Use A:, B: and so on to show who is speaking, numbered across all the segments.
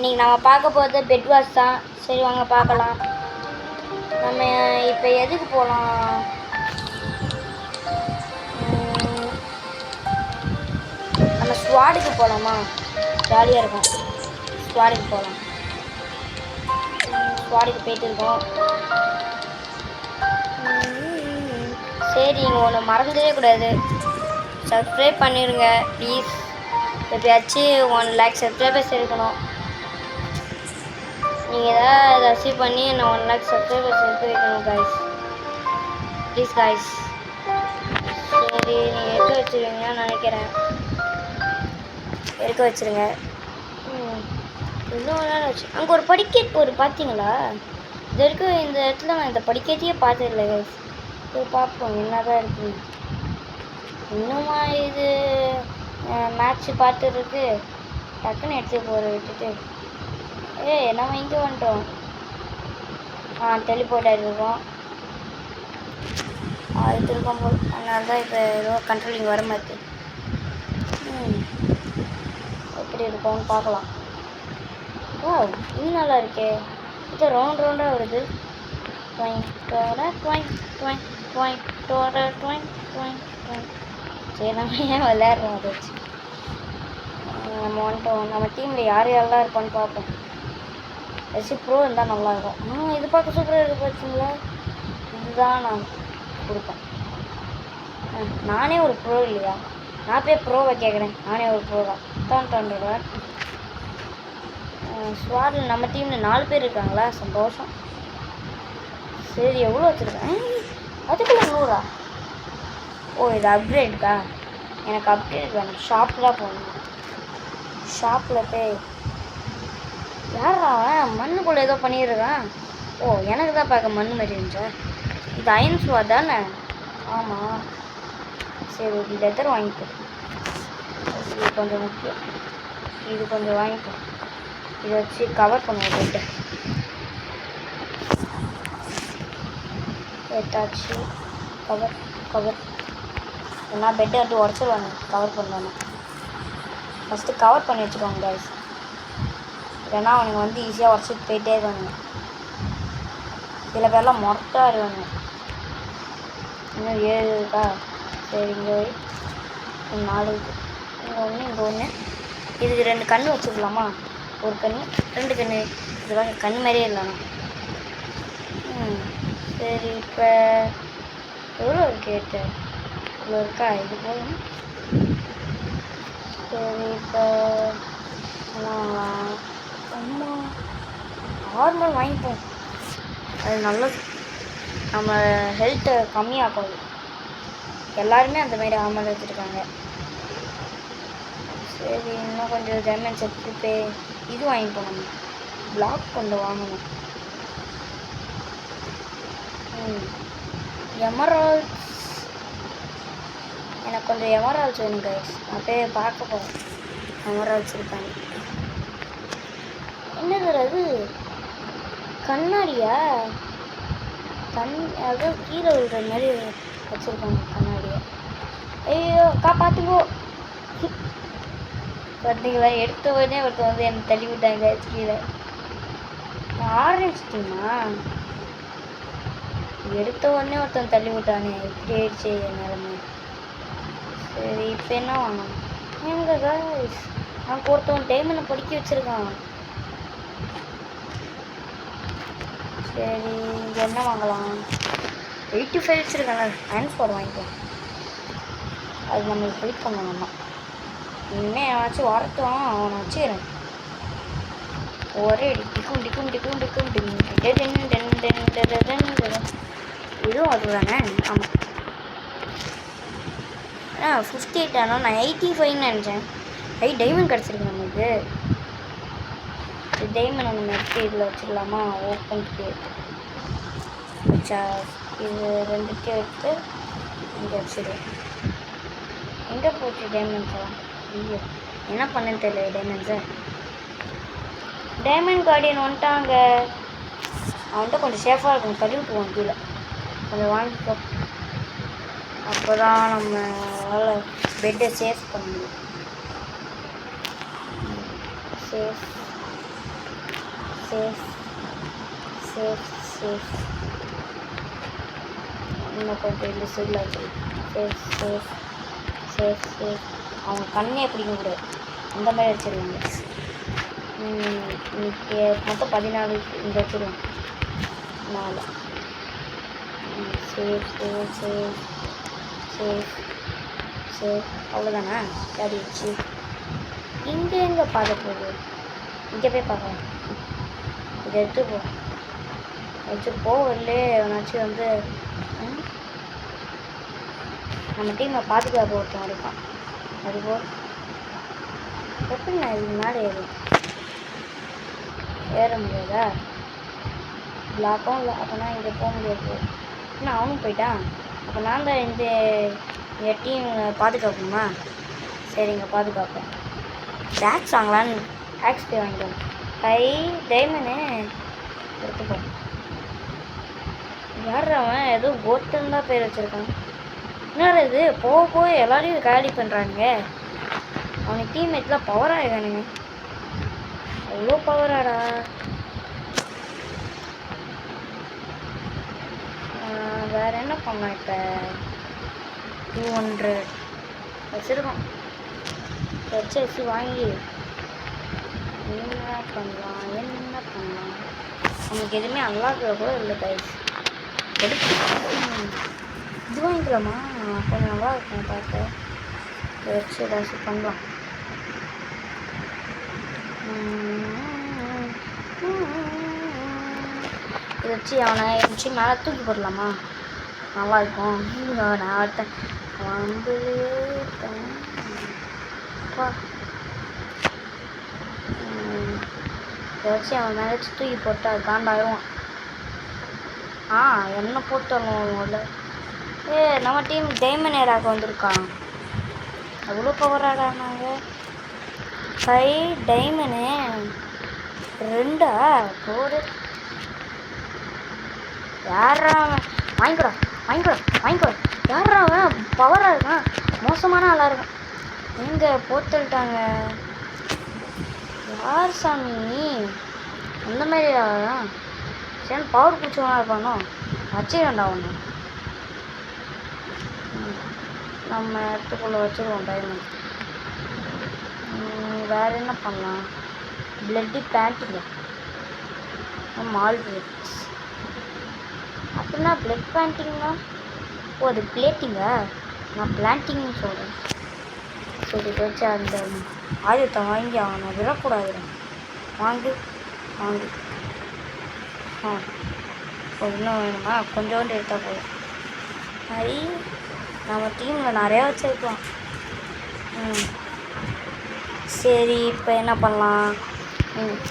A: இன்றைக்கி நம்ம பார்க்க போகிறது பெட் வாஷ் தான். சரி வாங்க பார்க்கலாம். நம்ம இப்போ எதுக்கு போகலாம்? நம்ம ஸ்குவாடுக்கு போகலாமா? ஜாலியாக இருக்கும். ஸ்குவாடுக்கு போகலாம். ஸ்குவாடுக்கு போயிட்டு இருக்கோம். சரி, நீங்கள் ஒன்று மறந்துடவே கூடாது. சப்ஸ்கிரைப் பண்ணிடுங்க ப்ளீஸ். எப்பயாச்சும் 1 லேக் சப்ஸ்கிரைபர்ஸ் இருக்கணும். நீங்கள் எதாவது அச்சீவ் பண்ணி என்ன 1 லேக் சப்ஸ்கிரைபர்ஸ் எடுத்து வைக்கணும் கைஸ். Please guys. சரி, நீங்கள் எடுக்க வச்சுருவீங்கன்னு நினைக்கிறேன். எடுக்க வச்சுருங்க. இன்னும் நேரம் வச்சு அங்கே ஒரு படிக்கட் ஒரு பார்த்தீங்களா? இது வரைக்கும் இந்த இடத்துல நான் இந்த படிக்கட்டையே பார்த்ததில்லை கைஸ். போய் பார்ப்போம் என்ன தான் இருக்குது. இன்னுமா இது மேட்ச்சு பார்த்துருக்கு. டக்குன்னு எடுத்து போகிற விட்டுட்டு நம்ம இங்கே வந்துட்டோம். டெலிபோர்ட் ஆகிருக்கோம். அது இருக்கும் போது அதனால தான் இப்போ ஏதோ கண்ட்ரோலிங் வர மாதிரி. எப்படி இருக்கும்னு பார்க்கலாம். ஓ, இன்னும் நல்லா இருக்கே. இது ரவுண்ட் ரவுண்டாக வருது. சரி, நம்ம ஏன் விளையாடுறோம் அதை வச்சு. நம்ம வந்துட்டோம். நம்ம டீமில் யார் யாரெல்லாம் இருப்பான்னு பார்ப்போம். எஸ்சி ப்ரோ இருந்தால் நல்லாயிருக்கும். இது பார்க்க சூப்பராக இருக்குது பார்த்தீங்களா? இதுதான் நான் கொடுப்பேன். நானே ஒரு ப்ரோ இல்லையா? நான் போய் ப்ரோவை கேட்குறேன். நானே ஒரு ப்ரோ தான். ஸ்குவாடில் நம்ம டீமில் 4 பேர் இருக்காங்களா? சந்தோஷம். சரி, எவ்வளோ வச்சுருக்கேன்? அதுக்குள்ள 100. ஓ, இது அப்கிரேட்க்கா? எனக்கு அப்கிரேட் வேணும். ஷாப்பில் தான் போகணும். ஷாப்பில் போய் யாரா மண்ணுக்குள்ளே ஏதோ பண்ணிடுறான். ஓ, எனக்கு தான் பார்க்க மண் மாதிரி இருந்துச்சா? இது அயன் ஸ்வாட் தானே? ஆமாம். சரி, ஒரு லெதர் வாங்கிக்கோ. இது கொஞ்சம் முக்கியம். இது கொஞ்சம் வாங்கிக்கோ. இதை வச்சு கவர் பண்ணுவோம் பெட்டை. ஏதாச்சு கவர் ஏன்னா பெட்டை வந்து உடச்சிடுவாங்க கவர் பண்ணுவாங்க. ஃபஸ்ட்டு கவர் பண்ணி வச்சுக்கோங்க கைஸ். இல்லைன்னா அவனுங்க வந்து ஈஸியாக உடச்சிட்டு போயிட்டே இருக்காங்க. சில பேர்லாம் மொட்டா இருவாங்க. இன்னும் 7 இருக்கா? சரி, இங்கே 4 இருக்குது. இங்கே ஒன்று இதுக்கு 2 கண் வச்சுக்கலாமா? ஒரு கண் 2 கண். இதெல்லாம் கண் மாதிரியே இல்லைண்ணா. சரி, இப்போ எவ்வளோ கேட்டு இவ்வளோ இருக்கா? இது போதும். சரி, இப்போ அம்மா நார்மல் வாங்கிப்போம். அது நல்லது. நம்ம ஹெல்த்தை கம்மியாகும். எல்லாருமே அந்த மாதிரி ஆமல் வச்சுருக்காங்க. சரி, இன்னும் கொஞ்சம் டைமண்ட்ஸ் எடுத்துட்டு இது வாங்கிப்போம். நம்ம பிளாக் கொஞ்சம் வாங்கணும். எமரால்ட்ஸ் எனக்கு கொஞ்சம் எமரால்ட்ஸ் வேணும் கைஸ். நான் போய் பார்க்க போகிறேன். எமரால்ட்ஸ் இருக்காங்க. என்னது அது? கண்ணாடியா? ஏதோ கீழே விழுற மாதிரி வச்சுருக்காங்க கண்ணாடியை. ஐயோ, காப்பாற்றுங்கோ. பார்த்தீங்களா? எடுத்த உடனே ஒருத்தர் வந்து என்னை தள்ளி விட்டாங்க கீழே. ஆரஞ்சு டீமா? எடுத்த உடனே ஒருத்தன் தள்ளி விட்டானே. இப்படி ஆயிடுச்சு நிலமை. சரி, இப்போ என்ன வாங்கணும்? எங்க கைஸ் நான் ஒருத்தவன் டைமண்டை படிக்க வச்சுருக்கான். சரி, இங்கே என்ன வாங்கலாம்? 85 வச்சுருக்காங்க. அயன் ஸ்வாட் வாங்கிக்கலாம். அது நம்மளுக்கு ஹெல்ப் பண்ணணும்னா இனிமேல் ஏதாச்சும் வரட்டும். அவனை வச்சுக்கிறேன். ஒரே டிக்கும் இதுவும் அது தானே? ஆமாம். 58 ஆனால் நான் 85 நினச்சேன். டைமண்ட் கிடச்சிருக்கு நம்மளுக்கு. டைமண்ட் நம்ம எடுத்து இதில் வச்சுக்கலாமா? ஓப்பனுக்கு வச்சா இது 2 எடுத்து இங்கே வச்சுருவேன். எங்கே போச்சு டைமண்ட்ஸெல்லாம்? ஐயோ, என்ன பண்ணுன்னு தெரியல. டைமண்ட்ஸை டைமண்ட் கார்டியன் வந்துட்டாங்க. அவன்கிட்ட கொஞ்சம் சேஃபாக இருக்கும். தள்ளி விட்டுருவான் கீழே. கொஞ்சம் வாங்கிக்கோ. அப்போ தான் நம்மளால் பெட்டை சேஃப் பண்ண முடியும். Safe safe safe safe. இன்னும் கொஞ்சம் இந்த சைடில் வச்சு சேஃப் சேஃப் சேஃப் சேஃப். அவங்க கண்ணே பிடிக்கக்கூடாது அந்த மாதிரி வச்சுருவாங்க. இன்னைக்கு மொத்தம் 14 இங்கே வச்சுருவோம். 4 safe safe safe safe safe. அவ்வளோதானே சரி வச்சு இங்கே எங்கே பார்க்க போகுது? இங்கே போய் பார்க்கலாம். இதை எடுத்து வச்சு போகலே எவனாச்சும் வந்து நம்ம டீமை பாதுகாப்பு ஒருத்தன் இருக்கான். அதுபோல் எப்படி நான் இதுக்கு மேலே ஏற முடியாதா? பிளாக்கும் இல்லை. அப்போனா இங்கே போக முடியாது. இன்னும் அவனும் போயிட்டான். அப்போ நான் தான் இந்த டீம் பாதுகாக்கணுமா? சரிங்க பாதுகாப்பேன். டேக்ஸ் வாங்கலான்னு டேக்ஸ் பே வாங்கிட்டோம். ஹை டைமனு எடுத்துப்போம். யார் அவன்? ஏதோ கோட்டுன்னு தான் பேர் வச்சுருக்கான். என்னடா இது போக போக எல்லாரையும் காலி பண்ணுறானுங்க. அவனுக்கு டீம்மேட்லாம் பவராக இருக்கானுங்க. அவ்வளோ பவராடா. வேறு என்ன பண்ணலாம்? இப்போ 200 வச்சுருக்கோம். வச்சு வாங்கி என்ன பண்ணலாம்? நமக்கு எதுவுமே அல்லாத கூட இல்லை கைஸ். எடுத்து இது வாங்கிக்கலாமா? கொஞ்சம் நல்லா இருக்கும் பார்க்க. வச்சு ஏதாச்சும் பண்ணலாம். இதை வச்சு அவனை வச்சு மேலே தூக்கி போடலாமா? நல்லா இருக்கும். நான் அடுத்தேன் வந்து இதை வச்சு அவன் மேலே வச்சு தூக்கி போட்டு அது காண்டாயிடுவான். என்ன போட்டணும் முதல்ல. நம்ம டீம் டைமண்ட் ஏராக வந்திருக்கான். அவ்வளோ பவராடா. நாங்கள் 5 டைமண்டு 2 போடு. யாரா வாங்கிக்கூட யாரா அவன்? பவராக இருக்கான். மோசமான ஆளாக இருக்கான். எங்கே போத்துட்டாங்க? யார் சாமி அந்த மாதிரி ஆளாதான்? சரி பவர் பிடிச்சவனா இருப்பானோ? வச்சுக்கண்டா ஒன்று. நம்ம இடத்துக்குள்ளே வச்சுருவோம் டைமண்ட். வேறு என்ன பண்ணலாம்? பிளட்டி பேண்ட்டிங்க மால் பிளேட்ஸ் அப்படின்னா பிளட் பேண்டிங்னா அது பிளேட்டிங்கா? நான் பிளான்டிங்னு சொல்கிறேன். சரி வச்சு அந்த ஆயுதத்தை வாங்கி அவனை விடக்கூடாது. வாங்கு இன்னும் வேணுமா? கொஞ்சோண்டு எடுத்தால் போதும். ஐ நம்ம டீமில் நிறையா வச்சுருக்கலாம். சரி இப்போ என்ன பண்ணலாம்?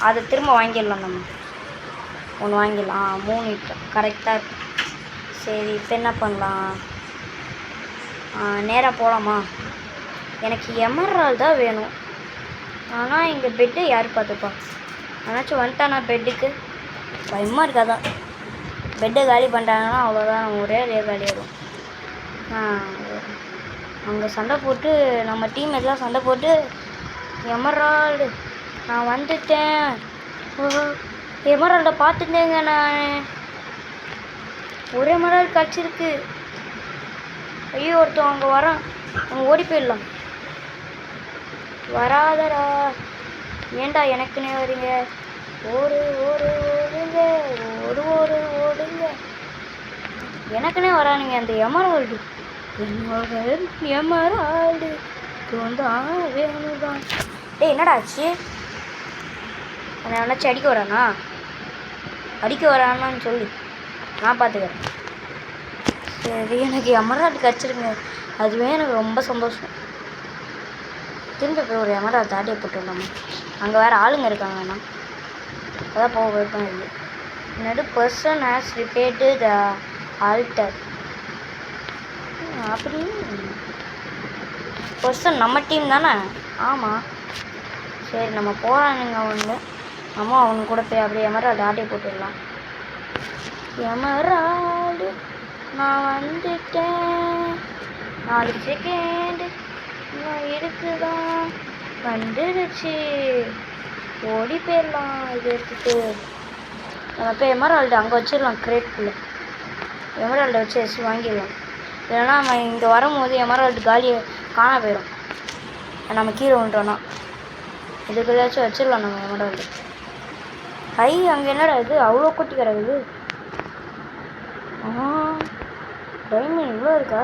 A: அதை திரும்ப வாங்கிடலாம். நம்ம ஒன்று வாங்கிடலாம். 3 கரெக்டாக இருக்கும். சரி இப்போ என்ன பண்ணலாம்? நேராக போகலாமா? எனக்கு எமரால் தான் வேணும். ஆனால் இங்கே பெட்டு யார் பார்த்துப்பா? ஆனாச்சும் வந்துட்டானா பெட்டுக்கு? பயமாக இருக்காதான். பெட்டை காலி பண்ணிட்டாங்கன்னா அவ்வளோதான். நம்ம ஒரே காலி ஆகிடும். அங்கே சண்டை போட்டு நம்ம டீம் எல்லாம் சண்டை போட்டு எமரால்டு நான் வந்துட்டேன். எமரால்டை பார்த்துட்டேங்க. நான் ஒரு எமரால்டு கிடச்சிருக்கு. ஐயோ ஒருத்தன் அங்கே வரான். அவங்க ஓடி போயிடலாம். வராதடா. ஏண்டா எனக்குன்னே வரீங்க? ஓடுங்க எனக்குன்னே வரானுங்க. அந்த எமரால்டு தான் வேணுதான். என்னடா ஆச்சு? என்னை நினச்சி அடிக்க வரானான்னு சொல்லி நான் பார்த்துக்கிறேன். சரி எனக்கு எமரால்டு கிடச்சிருங்க. அதுவே எனக்கு ரொம்ப சந்தோஷம். திரும்ப போய் ஒரு எமரால்டு தாட்டியை போட்டுடலாமா? அங்கே வேறு ஆளுங்க இருக்காங்கண்ணா. அதான் போக வைப்பேன். இது என்னது person has repaired the alter. அப்படி பர்சன் நம்ம டீம் தானே? ஆமாம். சரி நம்ம போகிறானுங்க. நம்ம அவங்க கூட போய் அப்படியே எமரால்டு ஆட்டை போட்டுடலாம். எமரால்டு நான் வந்துட்டேன். 4 செகண்டு இன்னும் இருக்குதான். வந்துடுச்சு. ஓடி போயிடலாம். இது எடுத்துட்டு நம்ம போய் எமரால்டு அங்கே வச்சிடலாம் கிரேட்குள்ளே. எமரால்டை வச்சு எஸ் வாங்கிடலாம். இல்லைன்னா நம்ம இங்கே வரும்போது எமரால்டு காலியை காண போயிடும். நம்ம கீழே விட்டோன்னா இதுக்குள்ளாச்சும் வச்சிடலாம் நம்ம எமரால்டு. ஹை அங்கே என்னடா இது அவ்வளோ கூட்டி கிடக்குது. டைமண்ட் இவ்வளோ இருக்கா?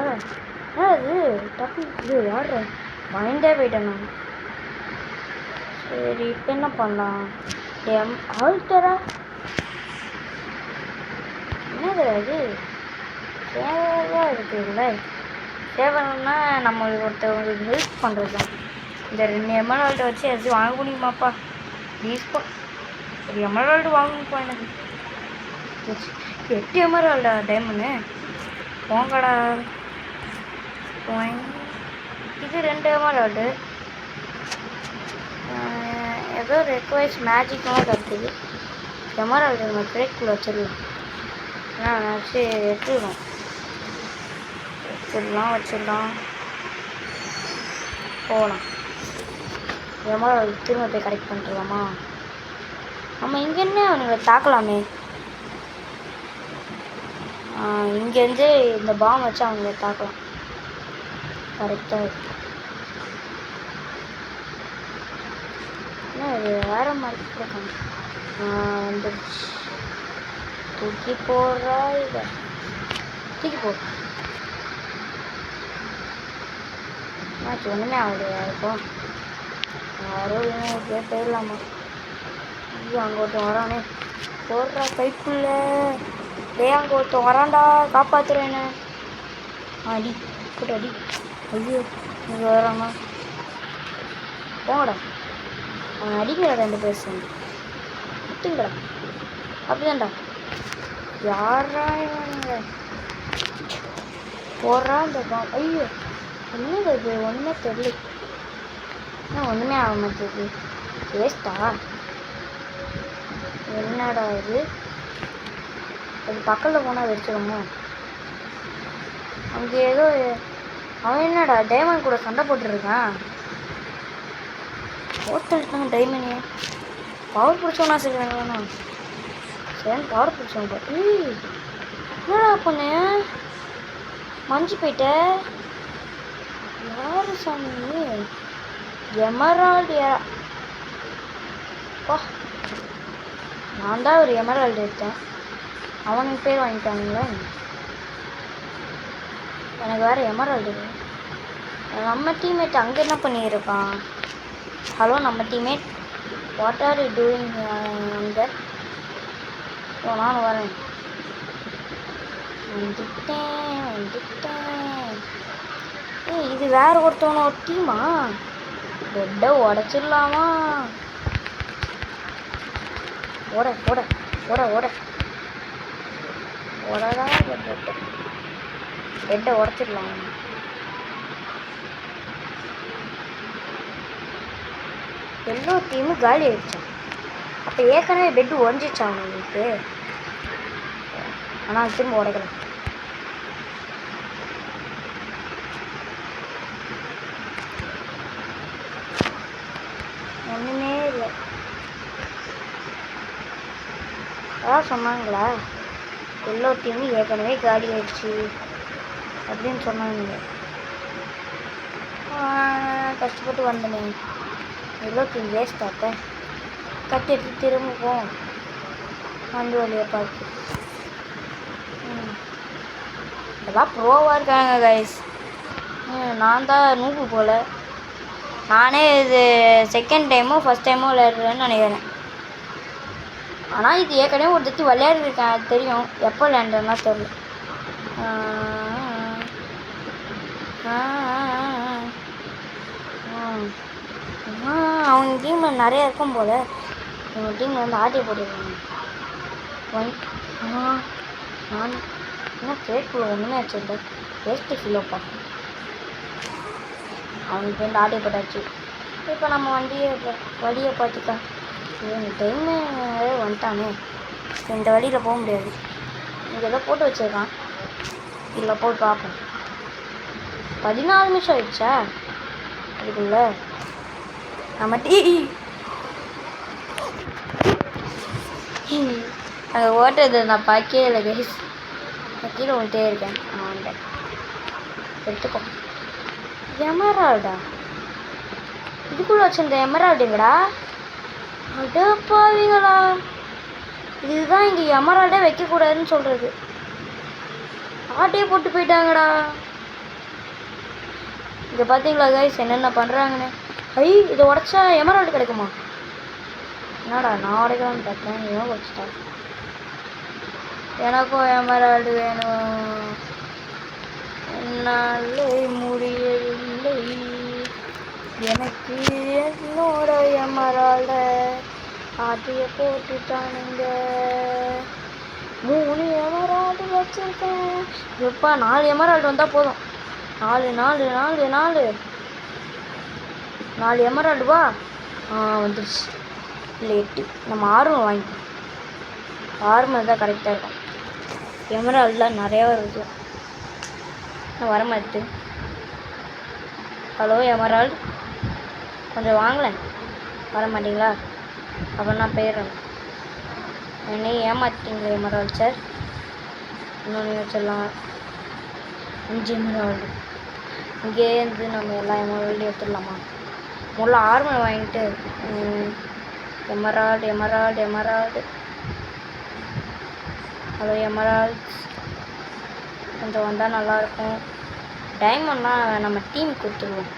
A: என்ன இது டக்கு இது யாரு மைண்டே போயிட்டேன் நான். சரி இப்போ என்ன பண்ணலாம்? ஆல்டரா என்னது அது சேவாக இருக்குதுல்ல. சேவல்னா நம்ம ஒருத்தவங்களுக்கு ஹெல்ப் பண்ணுறது தான். இந்த 2 எமரால்டை வச்சு எதாச்சும் வாங்க முடியுமாப்பா? ப்ளீஸ்ப்பா ஒரு எமரால்டு வாங்கணும்ப்பா. எனக்கு 8 எமரால்டா டைமண்டு போங்கடா. இது 2 எமரால்டு. ஏதோ ரெக்வைஸ் மேஜிக்லாம் கற்றுது. எமரால்டு நம்ம கிரேட்குள்ளே வச்சிடலாம். வச்சு எடுத்துடும் வச்சிடலாம் போகலாம். எமரால்டு திரும்ப போய் கரெக்ட் பண்ணிடலாமா? நம்ம இங்கேருந்தே அவனுங்களை தாக்கலாமே. இங்கேருந்து இந்த பாம் வச்சு அவங்கள தாக்கலாம். கரெக்டாக என்ன இது வேறு மாதிரி கூட வந்துடுச்சு. தூக்கி போடுறா இதை தூக்கி போடு. ஆச்சு ஒன்றுமே ஆகுது. யாருக்கும் யாரும் இப்படியே போயிடலாமா? ஐயோ அங்கே ஒருத்தன் வரானே போடுறா கைக்குள்ள. அங்கே ஒருத்தன் வரான்டா காப்பாற்றுறேன்னு. அடி போட்டு அடி. ஐயோ இங்கே வராமா? போங்கடா அவன் அடிக்கிறா 2 பேர் சேர்ந்து விட்டுங்கடா. அப்படிதான்டா யாரா இவனுங்க போடுறா இந்த பாம். ஐயோ என்னது இது ஒன்றுமே தெரியல. ஒன்றுமே ஆக மாட்டேது. வேஸ்ட்டா என்னடா இது? அது பக்கத்தில் போனால் வச்சிருமோ? அங்கே ஏதோ அவன் என்னடா டைமண்ட் கூட சண்டை போட்டுருக்கான். போட்டுருக்கான் டைமண்டே. பவர் பிடிச்சோன்னா சரிதாங்கண்ணா. சரி பவர் பிடிச்சவங்க. என்னடா பண்ண மஞ்சு போயிட்ட? யாரு சாமி? எமரால்டு வா. நான் தான் ஒரு எமரால்டு எடுத்தேன். அவனுக்கு பேர் வாங்கிட்டானுங்களா? எனக்கு வேறு எமரால்டு. நம்ம டீம்மேட் அங்கே என்ன பண்ணியிருக்கான்? ஹலோ நம்ம teammate what are you doing அங்கே? நானும் வரேன். வந்துட்டேன். இது வேற ஒருத்தவன ஒரு டீமா? பெட்டை உடச்சிடலாமா? ஓட ஓட ஓட ஓட ஓடதான் பெட்டை உடச்சிடலாம். எல்லா டீமும் காலி ஆயிடுச்சான். அப்போ ஏற்கனவே பெட்டு உடஞ்சிச்சான் அவங்களுக்கு. ஆனால் திரும்ப உடைக்கலாம். ஒன்றுமே இல்லை. அதான் சொன்னாங்களா எல்லா டீமும் ஏற்கனவே காலி ஆயிடுச்சு அப்படின்னு சொன்னாங்க. கஷ்டப்பட்டு வந்தனே எவ்வளோ டீம் வேஸ்ட் ஆத்த. கட்டி எடுத்து திரும்பவும் வந்து வழியை பார்த்து எல்லாம் ப்ரோவாக இருக்காங்க கைஸ். நான் தான் நூப்பு போல். நானே இது செகண்ட் டைமோ ஃபஸ்ட் டைமோ விளையாடுறேன்னு நினைக்கிறேன். ஆனால் இது ஏற்கனவே ஒரு தட்டி விளையாடிருக்கேன். அது தெரியும். எப்போ விளையாண்டுன்னா தெரியல. அவங்க டீமில் நிறைய இருக்கும் போல். அவங்க டீமில் வந்து ஆட்டி போட்டுருக்காங்க. நான் என்ன கேட்குள்ள ஒன்றுமே வச்சுருந்தேன். வேஸ்ட்டு கிலோப்பா. அவனுக்கு வந்து ஆட்டி போட்டாச்சு. இப்போ நம்ம வழியை பார்த்துக்கலாம். இந்த டைமு வந்துட்டானே. இந்த வழியில் போக முடியாது. இங்கே ஏதோ போட்டு வச்சுருக்கான். இதில் போய் பார்ப்போம். 14 நிமிஷம் ஆயிடுச்சா அதுக்குள்ள? நம்ம அங்கே ஓட்டுறது நான் பார்க்கவே இல்லை கைஸ். நான் கீழே வந்துட்டே இருக்கேன். வந்துட்டேன். எடுத்துக்கோ. எமரால்டா இதுக்குள்ளே வச்சுருந்த எமரால்டுங்கடா. அடப்பாவீங்களா, இதுதான் இங்கே எமரால்டே வைக்கக்கூடாதுன்னு சொல்கிறது. ஆட்டையே போட்டு போயிட்டாங்கடா. இங்கே பார்த்தீங்களா கைஸ் என்னென்ன பண்ணுறாங்கன்னு. இதை உடச்சா எமரால்டு கிடைக்குமா? என்னடா நான் உடைக்கலான்னு பார்த்தேன், இவன் உடச்சிட்டா. எனக்கும் எமரால்டு வேணும், என்னாலே முடியவில்லை. எனக்கு என்னோட எமரால்ட ஆட்டிய போட்டுட்டானுங்க. 3 எமரால்டு வச்சிருக்கேன். எப்பா 4 எமரால்டு வந்தால் போதும். 4 4 4 4 4 எமரால்டு வா. வந்துடுச்சு. இல்லை 8. நம்ம 6 வாங்கிக்கலாம். 6 தான் கரெக்டாக இருக்கும். எமரால்டுலாம் நிறையா வருது. நான் வர மாட்டேது. ஹலோ எமரால்டு, கொஞ்சம் வாங்கலேன். வர மாட்டிங்களா? அப்புறம் நான் போயிடுறேன். என்னை ஏமாற்றிட்டீங்களே எமரால்டு சார். இன்னொன்று வச்சிடலாம். 5 எமரால்டு. இங்கேருந்து நம்ம எல்லா எமரால்டையும் எடுத்துடலாமா? முதல்ல 6 வாங்கிட்டு எமரால்டு எமரால்டு எமரால்டு. ஹலோ எமரால்ட்ஸ், கொஞ்சம் வந்தால் நல்லாயிருக்கும். டைமண்ட்லாம் நம்ம டீம் கொடுத்துருவோம்.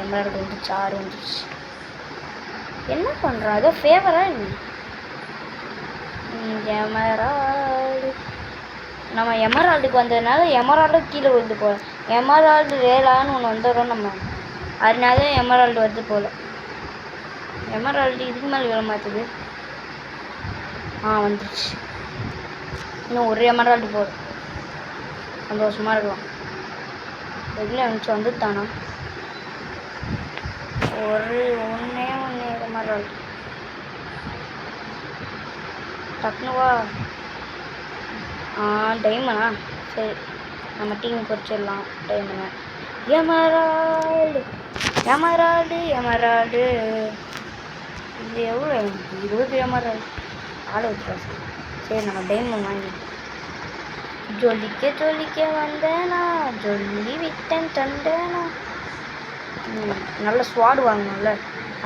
A: எமரால்டு வந்துச்சு. 6 வந்துச்சு. என்ன பண்ணுறோம்? ஏதோ ஃபேவரா என்ன? எமரால்டு. நம்ம எமரால்டுக்கு வந்ததுனால எமரால்டு கீழே விழுந்து போகல. எமரால்டு ரேலான்னு ஒன்று வந்துடும் நம்ம, அதனால எமரால்டு வருது போல். எமரால்டு இதுக்கு மேலே விழ மாற்றுது. வந்துடுச்சு. இன்னும் ஒரு எமரால்டு போதும், சந்தோஷமாக இருக்கலாம். எதுல வந்துச்சு வந்துட்டானா? ஒன்றே ஒன்று எமரால்டு. டக்குனு வா. டைமண்டா? சரி, நம்ம டீம் குறிச்சிடலாம் டைமண்டை. Emerald emerald emerald. இது எவ்வளோ? 20 எமரால்டு. ஆளை வச்சுக்கா. சரி, நம்ம டைமண்ட் வாங்கி ஜொலிக்க ஜொலிக்க வந்தேனா, ஜொல்லி விட்டன் தந்தேனா. நல்ல ஸ்வாடு வாங்கணும்ல,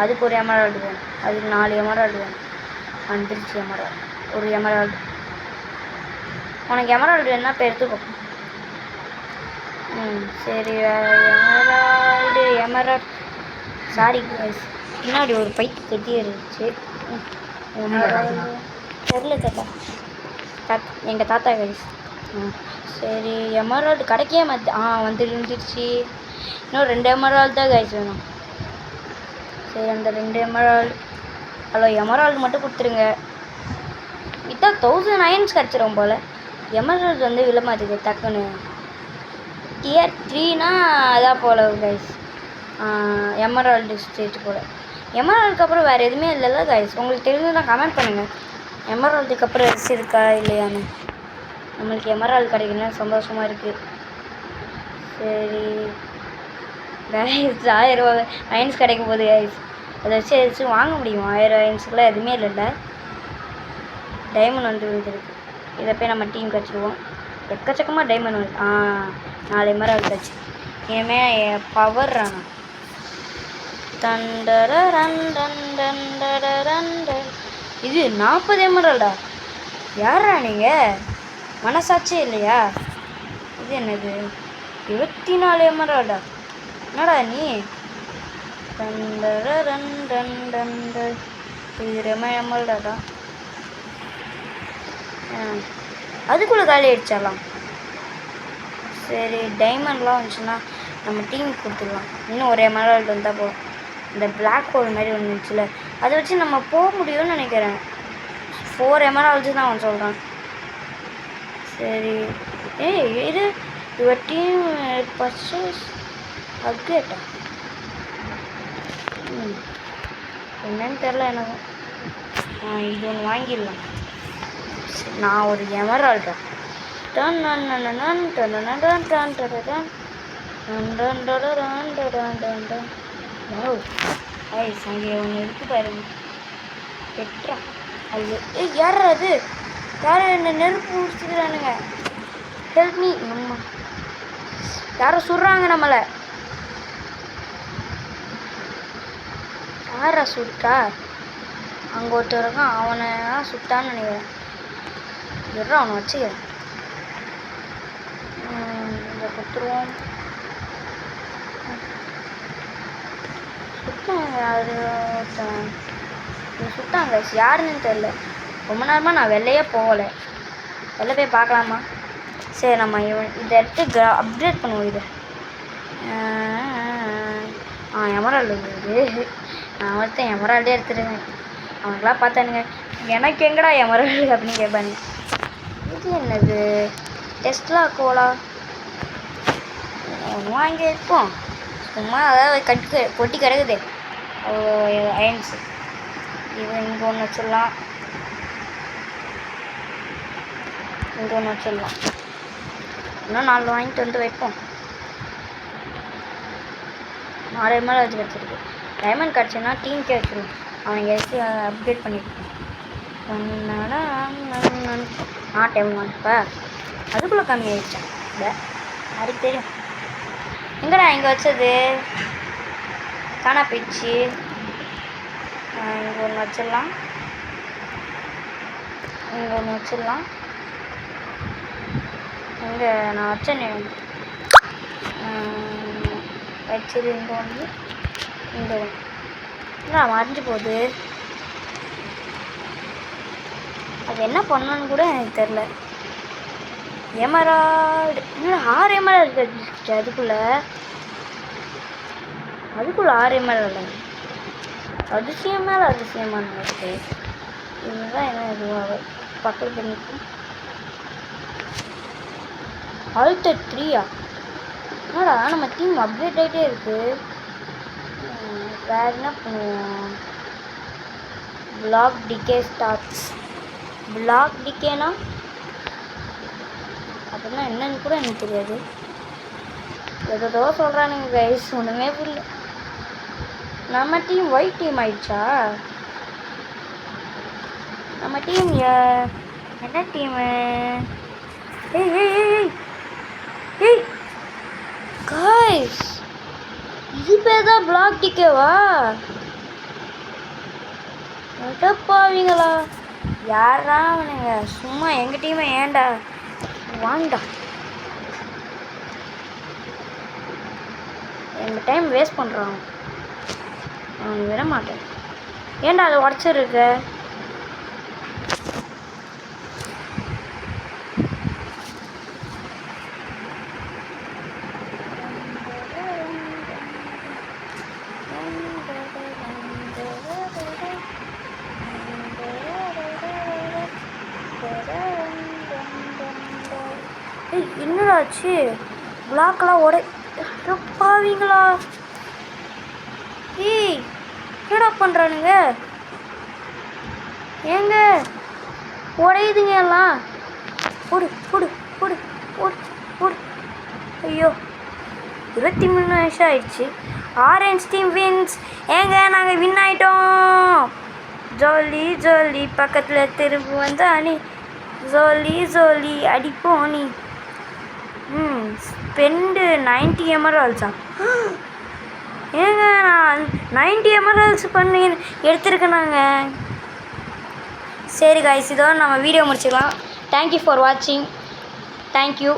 A: அதுக்கு ஒரு எமரால்டு வேணும். அதுக்கு 4 எமரால்டு வேணும். வந்துருச்சு எமரால்டு. ஒரு எமரால்டு. உனக்கு எமரால்டு வேணுன்னா இப்போ எடுத்துக்கோ. சரி, எமரால்டு எமரால்டு. சாரி கைஸ், பின்னாடி ஒரு பைக் கட்டி இருந்துச்சு. தெரில தாத்தா, எங்கள் தாத்தா கைஸ். சரி, எமரால்டு கிடைக்கவே வந்துருந்துச்சு. இன்னும் 2 எமரால்டு தான் கைஸ் வேணும். சரி, அந்த 2 எமரால்டு. ஹலோ எமரால்டு மட்டும் கொடுத்துருங்க. விட்டா 1000 அயன்ஸ் கிடச்சிரும் போல். எமரால்டு வந்து விழ மாட்டேது டக்குன்னு. Tier 3னா அதான் போல் கைஸ். எமரால்டு ஸ்டேட் போல். எமரால்டுக்கு அப்புறம் வேறு எதுவுமே இல்லைல்ல கைஸ். உங்களுக்கு தெரிஞ்சதுன்னா கமெண்ட் பண்ணுங்கள். எமரால்டுக்கு அப்புறம் எரிசி இருக்கா இல்லையான்னு. நம்மளுக்கு எமரால்டு கிடைக்கணும்னு சந்தோஷமாக இருக்குது. சரி கைஸ், 1000 அயன்ஸ் கிடைக்கும் போது கைஸ், அதை வச்சு எதாச்சும் வாங்க முடியும். 1000 அயன்ஸுக்குலாம் எதுவுமே இல்லைல்ல. டைமண்ட் வந்து விழுந்துருக்கு. இதை போய் நம்ம டீம் கழிச்சிடுவோம். எக்கச்சக்கமாக டைமண்ட் வந்து 4 எமரால்டு கழிச்சு. இனிமேல் பவர் ரானா. தண்டர ரன் டன் டண்டர ரன் டன். இது 40 எமரால்டா? யாரா நீங்கள்? மனசாட்சியே இல்லையா? இது என்னது? 24 எமரால்டா? என்னடா நீ? தண்டர ரன் டன் டண்டர். இது எமரால்டாடா? அதுக்குள்ளே காலி அடிச்சிடலாம். சரி, டைமண்ட்லாம் வந்துச்சுன்னா நம்ம டீமுக்கு கொடுத்துடலாம். இன்னும் ஒரு எமரால்டு வந்தால் போதும். இந்த பிளாக் ஹோல் மாதிரி ஒன்று இருந்துச்சுல, அதை வச்சு நம்ம போக முடியும்னு நினைக்கிறேன். 4 எமரால்டு தான் அவன் சொல்கிறான். சரி, இது யுவர் டீம் பர்ச்சேஸ் அப்டேட்டா? என்னன்னு தெரில எனக்கு. இது ஒன்று வாங்கிடலாம். நான் ஒரு எமரால்டா. டன் டன் டன் டன் டன் டன் டன் டன் டன் டன் டன் டன் டன். ஐஸ் அங்கே ஒன்று இருக்குது பாருங்க. பெட்ரா அது யார் அது? யாரும் என்ன நெருப்பு முடிச்சுக்கிறானுங்க. Help me. நம்ம யாரோ சுடுறாங்க நம்மளை. யாரா சுட்டா? அங்கே ஒருத்தர் இருக்கான், அவனை சுட்டான்னு நினைக்கிறேன். எட்ரா அவனை வச்சுக்கிறேன். இதை கொடுத்துருவோம். சுட்டாங்க அது சுட்டாங்க. யாருன்னு தெரில. ரொம்ப நேரமாக நான் வெளிலையே போகலை. வெளில போய் பார்க்கலாமா? சரி நம்ம இதை எடுத்து அப்டேட் பண்ணுவோம். இதை எமரால்டு இருக்குது. நான் ஒருத்தன் எமரால்டே எடுத்துருவேன். அவனுக்கெல்லாம் பார்த்தானுங்க எனக்கு எங்கடா எமரால்டு அப்படின்னு கேட்பானுங்க. இது என்னது? டெஸ்ட்லா கோலா ஒன்று வாங்கி இருப்போம். சும்மா அதாவது கொட்டி கிடக்குது அயன்ஸு. இது இங்கே ஒன்று வச்சிடலாம், இங்கே ஒன்று வச்சிடலாம். இன்னும் 4 வாங்கிட்டு வந்து வைப்போம். 6 மேலே வச்சு கிடச்சிருக்கு. டைமண்ட் கிடச்சுன்னா டீம்க்கே வச்சுருவோம். அவன் எஸ்சி அப்டேட் பண்ணியிருக்கான். டைம் இப்போ அதுக்குள்ளே கம்மி ஆகிடுச்சான். இல்லை யாருக்கு தெரியும். எங்கடா இங்கே வச்சது காணா போயிடுச்சு. இங்கே ஒன்று வச்சிடலாம், இங்கே ஒன்று வச்சிடலாம். இங்கே நான் வச்சேன்னு வச்சது இங்கே ஒன்று, இங்கே ஒன்று. என்ன மறைஞ்சு போகுது? அது என்ன பண்ணணுன்னு கூட எனக்கு தெரில. எமரால்டு இன்னும் 6 எமரால்டு இருந்துச்சு. அதுக்குள்ளே 6 எமரால்டு. அதிசயம் மேலே அதிசயமான இருக்குது. இதுதான் என்ன இதுவாக பக்கத்தில் நிற்கும். ஆல்டர் 3யா? என்னடா நம்ம டீம் அப்டேட் ஆகிட்டே இருக்குது. வேறு என்ன பண்ணுவோம்? Black DK starts. பிளாக் டிகேனா அப்படின்னா என்னன்னு கூட எனக்கு தெரியாது. ஏதோ சொல்கிறானுங்க கைஸ், ஒன்றுமே புரியல. நம்ம டீம் ஒயிட் டீம் ஆயிடுச்சா? நம்ம டீம் என்ன டீமு? ஏய் ஏய் ஏய் ஏய் கைஸ், இது பேர் தான் பிளாக் டிகேவா? எடப்பாவீங்களா? யாரா அவனுங்க? சும்மா எங்கள் டீமை ஏன்டா வாங்கடா. எங்கள் டைம் வேஸ்ட் பண்ணுறான். அவன் விட மாட்டேன். ஏன்டா அதை உடச்சிருக்க? என்னடாச்சு? பிளாக்கெல்லாம் உடைப்பாவீங்களா? ஏய் என்னடா பண்ணுறானுங்க? ஏங்க உடையுதுங்க எல்லாம். போடு போடு போடு போடு போடு. ஐயோ 23 நிமிஷம் ஆயிடுச்சு. Orange team wins. ஏங்க நாங்கள் வின் ஆகிட்டோம். ஜோலி ஜோலி. பக்கத்தில் திரும்பி வந்தா நீ ஜோலி ஜோலி அடிப்போம் நீ. ஸ்பெண்டு 90 எமரால்ஸா? ஏங்க நான் 90 எமரால்ஸ் பண்ணி எடுத்துருக்கேனாங்க. சரி காய்ஸ், இதோட நம்ம வீடியோ முடிச்சுக்கலாம். தேங்க்யூ ஃபார் வாட்சிங். தேங்க்யூ.